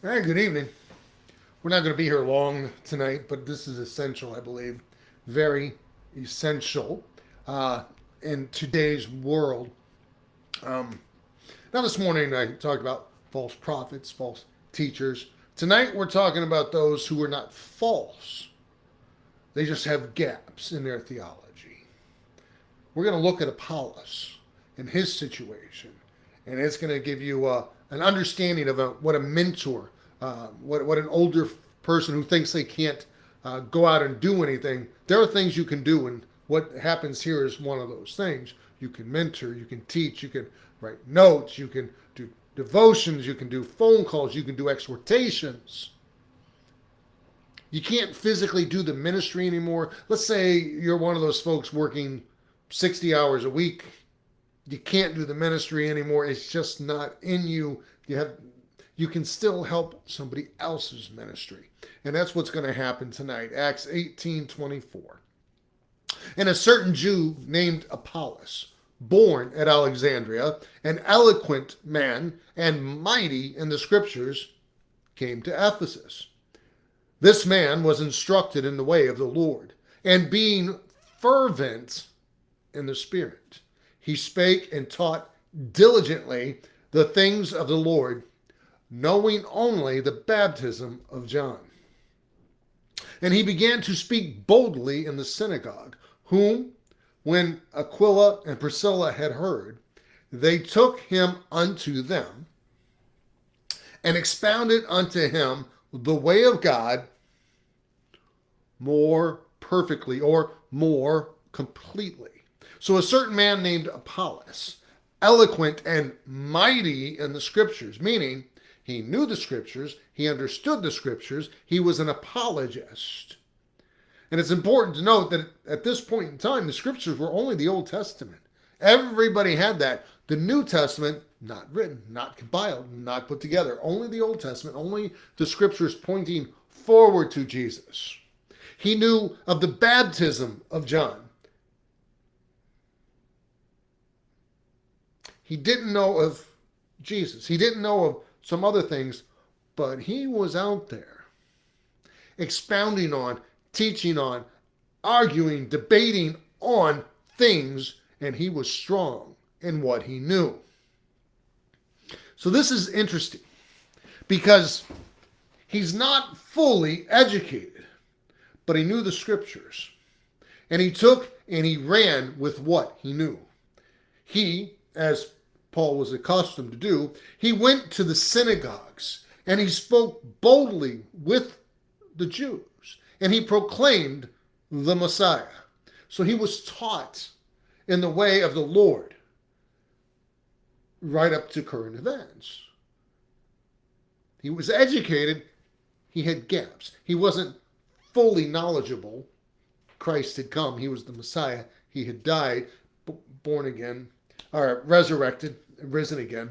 Hey, good evening. We're not going to be here long tonight, but this is essential, I believe. Very essential uh, in today's world. Um, Now, this morning I talked about false prophets, false teachers. Tonight we're talking about those who are not false, they just have gaps in their theology. We're going to look at Apollos and his situation, and it's going to give you an understanding of what a mentor, what an older person who thinks they can't go out and do anything. There are things you can do, and what happens here is one of those things. You can mentor, you can teach, you can write notes, you can do devotions, you can do phone calls, you can do exhortations. You can't physically do the ministry anymore. Let's say you're one of those folks working 60 hours a week. You can't do the ministry anymore. It's just not in you. You can still help somebody else's ministry. And that's what's going to happen tonight. Acts 18:24. And a certain Jew named Apollos, born at Alexandria, an eloquent man and mighty in the scriptures, came to Ephesus. This man was instructed in the way of the Lord, and being fervent in the Spirit, he spake and taught diligently the things of the Lord, knowing only the baptism of John. And he began to speak boldly in the synagogue, whom, when Aquila and Priscilla had heard, they took him unto them, and expounded unto him the way of God more perfectly or more completely. So a certain man named Apollos, eloquent and mighty in the scriptures, meaning he knew the scriptures, he understood the scriptures, he was an apologist. And it's important to note that at this point in time, the scriptures were only the Old Testament. Everybody had that. The New Testament, not written, not compiled, not put together. Only the Old Testament, only the scriptures pointing forward to Jesus. He knew of the baptism of John. He didn't know of Jesus. He didn't know of some other things, but he was out there expounding on, teaching on, arguing, debating on things, and he was strong in what he knew. So this is interesting because he's not fully educated, but he knew the scriptures. And he took and he ran with what he knew. He, as Paul was accustomed to do, he went to the synagogues and he spoke boldly with the Jews and he proclaimed the Messiah. So he was taught in the way of the Lord right up to current events. He was educated, he had gaps. He wasn't fully knowledgeable. Christ had come, he was the Messiah, he had died, born again, or resurrected, risen again.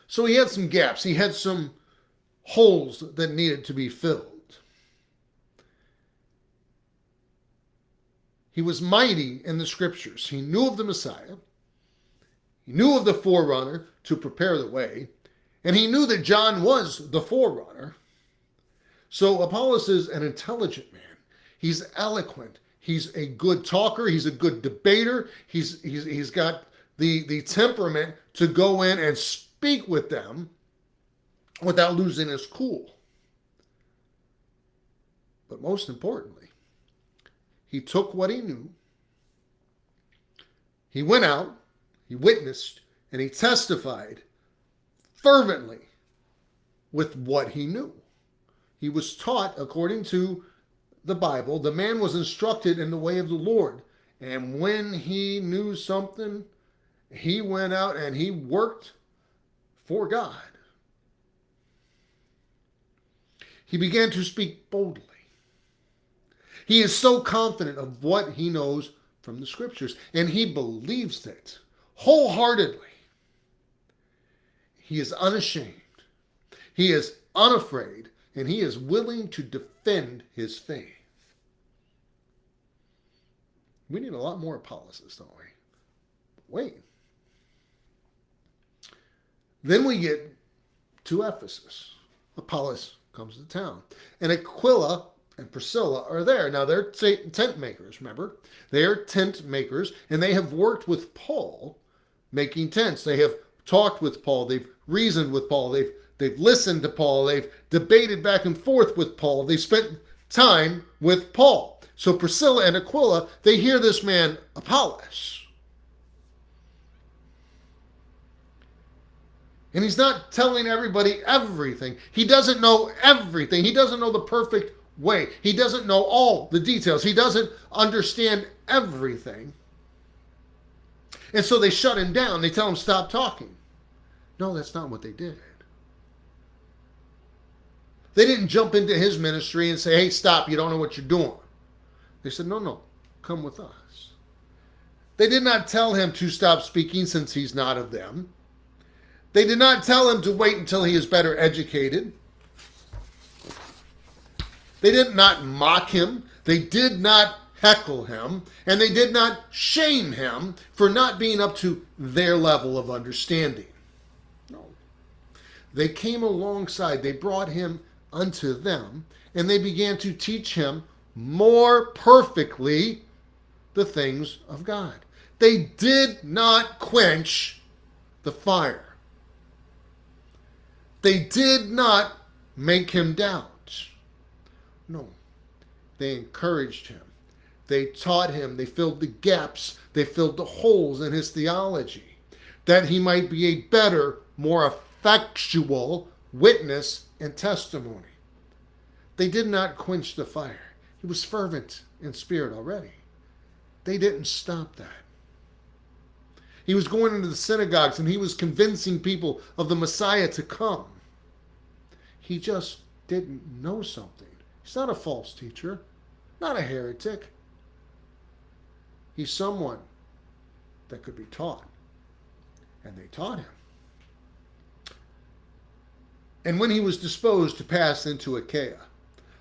So he had some gaps, he had some holes that needed to be filled. He was mighty in the scriptures. He knew of the Messiah. He knew of the forerunner to prepare the way. And he knew that John was the forerunner. So Apollos is an intelligent man. He's eloquent. He's a good talker. He's a good debater. He's got the temperament to go in and speak with them without losing his cool. But most importantly, he took what he knew. He went out, he witnessed, and he testified fervently with what he knew. He was taught according to the Bible. The man was instructed in the way of the Lord. And when he knew something, he went out and he worked for God. He began to speak boldly. He is so confident of what he knows from the scriptures, and he believes it wholeheartedly. He is unashamed. He is unafraid, and he is willing to defend his faith. We need a lot more Apollos, don't we? Wait. Then we get to Ephesus. Apollos comes to town. And Aquila and Priscilla are there. Now, they're tent makers, remember? They are tent makers, and they have worked with Paul making tents. They have talked with Paul. They've reasoned with Paul. They've listened to Paul. They've debated back and forth with Paul. They spent time with Paul. So Priscilla and Aquila, they hear this man, Apollos. And he's not telling everybody everything. He doesn't know everything. He doesn't know the perfect way. He doesn't know all the details. He doesn't understand everything. And so they shut him down. They tell him, stop talking. No, that's not what they did. They didn't jump into his ministry and say, hey, stop, you don't know what you're doing. They said, no, come with us. They did not tell him to stop speaking since he's not of them. They did not tell him to wait until he is better educated. They did not mock him. They did not heckle him. And they did not shame him for not being up to their level of understanding. No. They came alongside. They brought him unto them. And they began to teach him more perfectly the things of God. They did not quench the fire. They did not make him doubt. No. They encouraged him. They taught him. They filled the gaps. They filled the holes in his theology, that he might be a better, more effectual witness and testimony. They did not quench the fire. He was fervent in spirit already. They didn't stop that. He was going into the synagogues and he was convincing people of the Messiah to come. He just didn't know something. He's not a false teacher, not a heretic. He's someone that could be taught. And they taught him. And when he was disposed to pass into Achaia,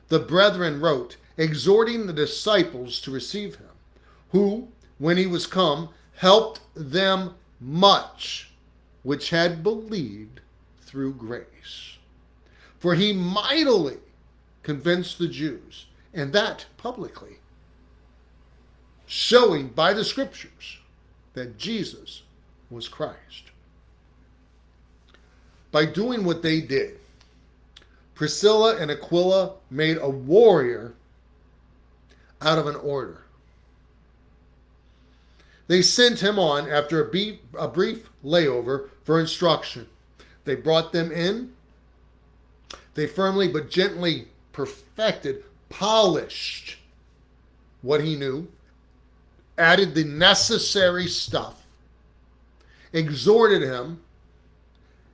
the brethren wrote, exhorting the disciples to receive him, who, when he was come, helped them much, which had believed through grace. For he mightily convinced the Jews, and that publicly, showing by the scriptures that Jesus was Christ. By doing what they did, Priscilla and Aquila made a warrior out of an order. They sent him on after a brief layover for instruction. They brought them in. They firmly but gently perfected, polished what he knew, added the necessary stuff, exhorted him,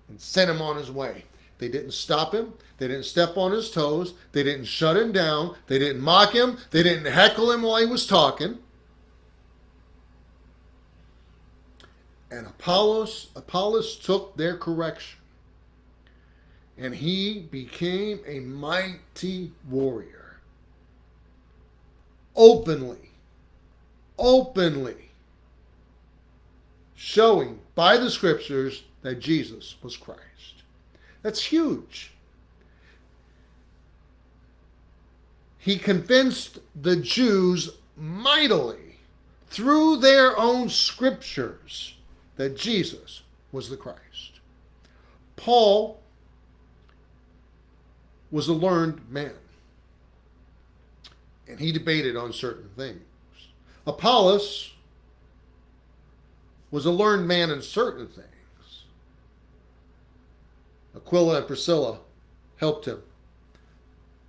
and sent him on his way. They didn't stop him. They didn't step on his toes. They didn't shut him down. They didn't mock him. They didn't heckle him while he was talking. And Apollos took their correction. And he became a mighty warrior. Openly showing by the scriptures that Jesus was Christ. That's huge. He convinced the Jews mightily through their own scriptures that Jesus was the Christ. Paul was a learned man, and he debated on certain things. Apollos was a learned man in certain things. Aquila and Priscilla helped him,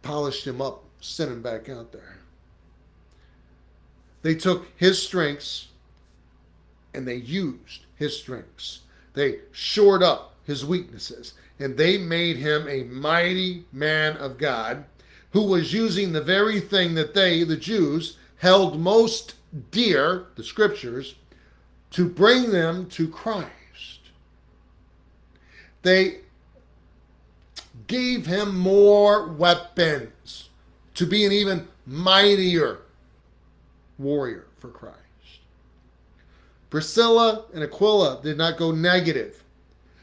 polished him up, sent him back out there. They took his strengths and they used his strengths. They shored up his weaknesses, and they made him a mighty man of God who was using the very thing that they, the Jews, held most dear, the scriptures, to bring them to Christ. They gave him more weapons to be an even mightier warrior for Christ. Priscilla and Aquila did not go negative.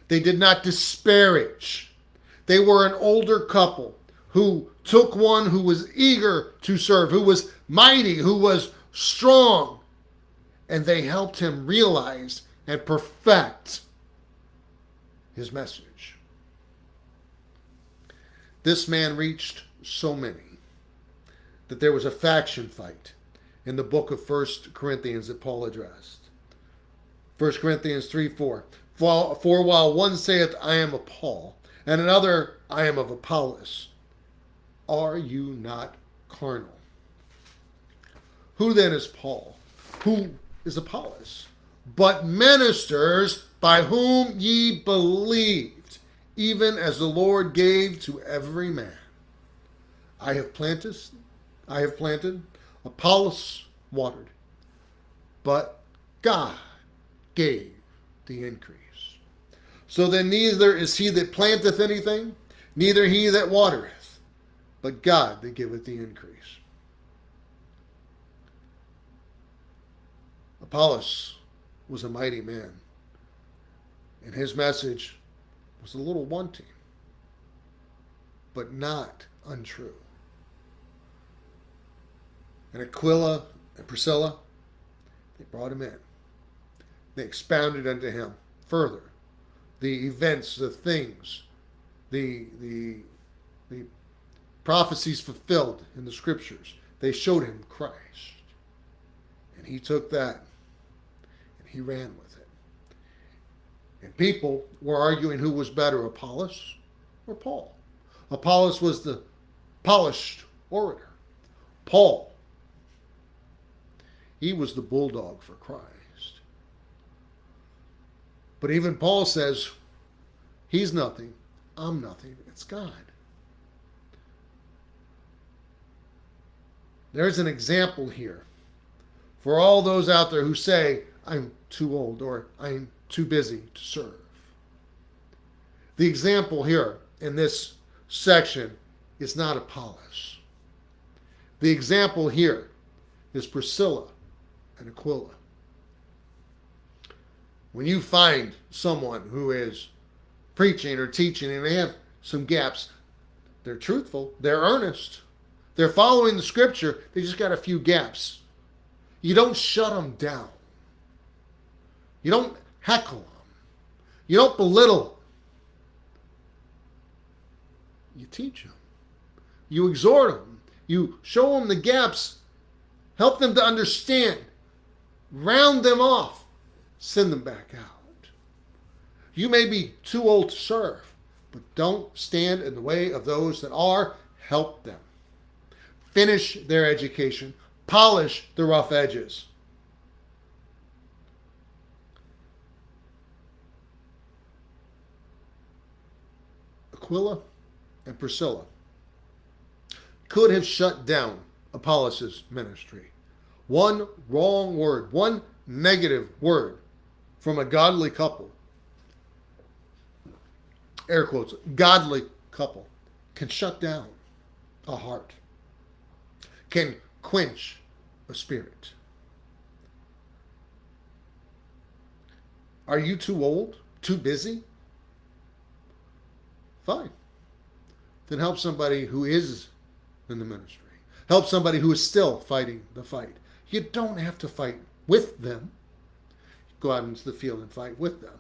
They did not disparage. They were an older couple who took one who was eager to serve, who was mighty, who was strong, and they helped him realize and perfect his message. This man reached so many that there was a faction fight in the book of 1 Corinthians that Paul addressed. 1 Corinthians 3:4. For while one saith, I am of Paul, and another, I am of Apollos, are you not carnal? Who then is Paul? Who is Apollos? But ministers by whom ye believed, even as the Lord gave to every man. I have planted, Apollos watered, but God gave the increase. So then neither is he that planteth anything, neither he that watereth, but God that giveth the increase. Apollos was a mighty man, and his message was a little wanting, but not untrue. And Aquila and Priscilla, they brought him in. They expounded unto him further the events, the things, the prophecies fulfilled in the scriptures. They showed him Christ. And he took that and he ran with it. And people were arguing who was better, Apollos or Paul. Apollos was the polished orator. Paul, he was the bulldog for Christ. But even Paul says, he's nothing, I'm nothing, it's God. There's an example here for all those out there who say, I'm too old or I'm too busy to serve. The example here in this section is not Apollos. The example here is Priscilla and Aquila. When you find someone who is preaching or teaching and they have some gaps, they're truthful, they're earnest, they're following the scripture, they just got a few gaps. You don't shut them down. You don't heckle them. You don't belittle them. You teach them. You exhort them. You show them the gaps. Help them to understand. Round them off. Send them back out. You may be too old to serve, but don't stand in the way of those that are. Help them. Finish their education. Polish the rough edges. Aquila and Priscilla could have shut down Apollos' ministry. One wrong word, one negative word from a godly couple, air quotes, godly couple, can shut down a heart, can quench a spirit. Are you too old? Too busy? Fine. Then help somebody who is in the ministry. Help somebody who is still fighting the fight. You don't have to fight with them. Go out into the field and fight with them.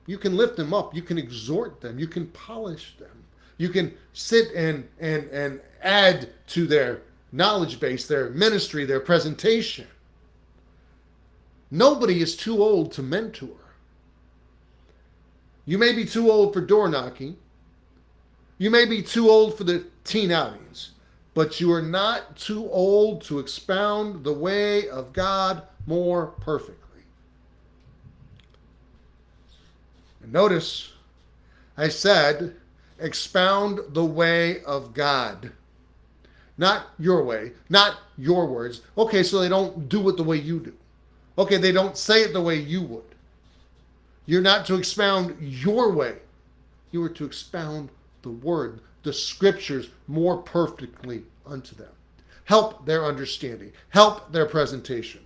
You can lift them up. You can exhort them. You can polish them. You can sit and add to their knowledge base, their ministry, their presentation. Nobody is too old to mentor. You may be too old for door knocking. You may be too old for the teen outings, but you are not too old to expound the way of God more perfectly. And notice, I said, expound the way of God. Not your way, not your words. Okay, so they don't do it the way you do. Okay, they don't say it the way you would. You're not to expound your way. You are to expound the word, the scriptures more perfectly unto them. Help their understanding. Help their presentation.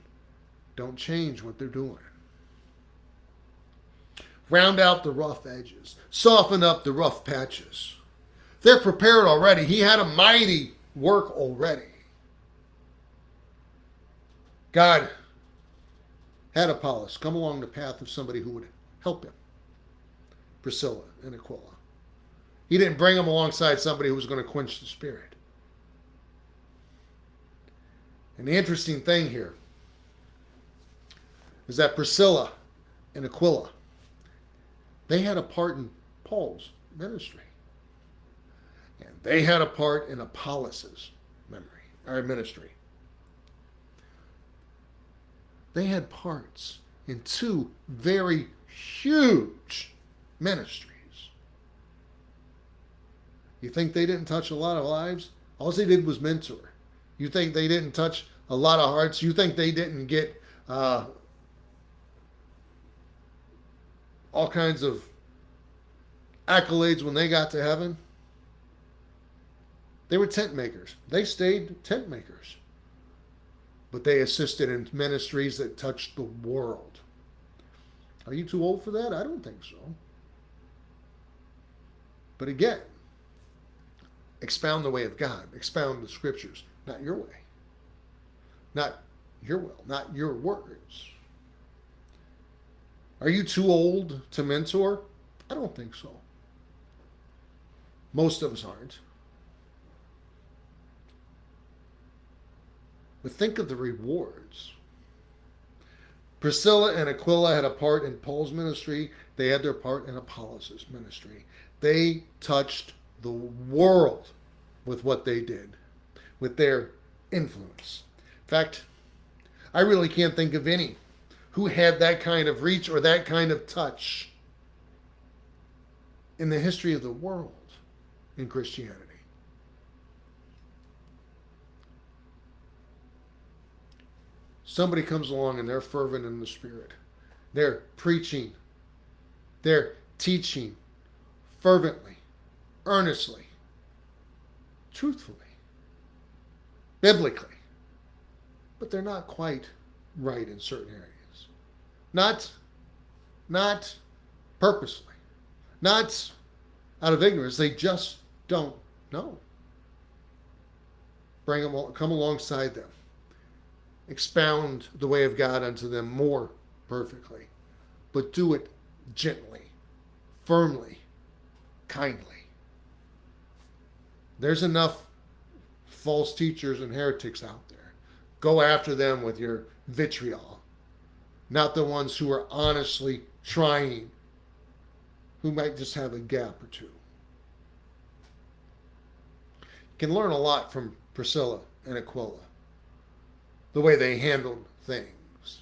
Don't change what they're doing. Round out the rough edges. Soften up the rough patches. They're prepared already. He had a mighty work already. God had Apollos come along the path of somebody who would help him. Priscilla and Aquila. He didn't bring them alongside somebody who was going to quench the spirit. And the interesting thing here is that Priscilla and Aquila, they had a part in Paul's ministry. And they had a part in Apollos' ministry. They had parts in two very huge ministries. You think they didn't touch a lot of lives? All they did was mentor. You think they didn't touch a lot of hearts? You think they didn't get all kinds of accolades when they got to heaven? They were tent makers. They stayed tent makers. But they assisted in ministries that touched the world. Are you too old for that? I don't think so. But again, expound the way of God. Expound the scriptures. Not your way. Not your will. Not your words. Are you too old to mentor? I don't think so. Most of us aren't. But think of the rewards. Priscilla and Aquila had a part in Paul's ministry. They had their part in Apollos' ministry. They touched the world with what they did, with their influence. In fact, I really can't think of any who had that kind of reach or that kind of touch in the history of the world in Christianity. Somebody comes along and they're fervent in the Spirit. They're preaching. They're teaching fervently, earnestly, truthfully, biblically. But they're not quite right in certain areas. Not purposely. Not out of ignorance. They just don't know. Come alongside them. Expound the way of God unto them more perfectly, but do it gently, firmly, kindly. There's enough false teachers and heretics out there. Go after them with your vitriol, not the ones who are honestly trying, who might just have a gap or two. You can learn a lot from Priscilla and Aquila. The way they handled things.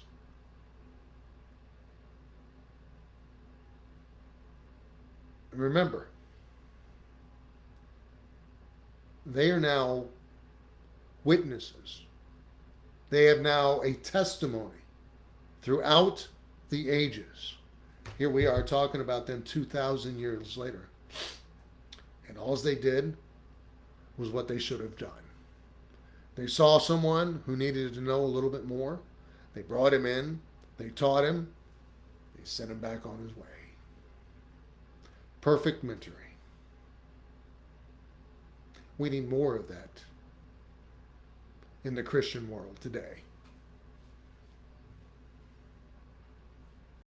And remember, they are now witnesses. They have now a testimony throughout the ages. Here we are talking about them 2,000 years later. And all they did was what they should have done. They saw someone who needed to know a little bit more. They brought him in. They taught him. They sent him back on his way. Perfect mentoring. We need more of that in the Christian world today.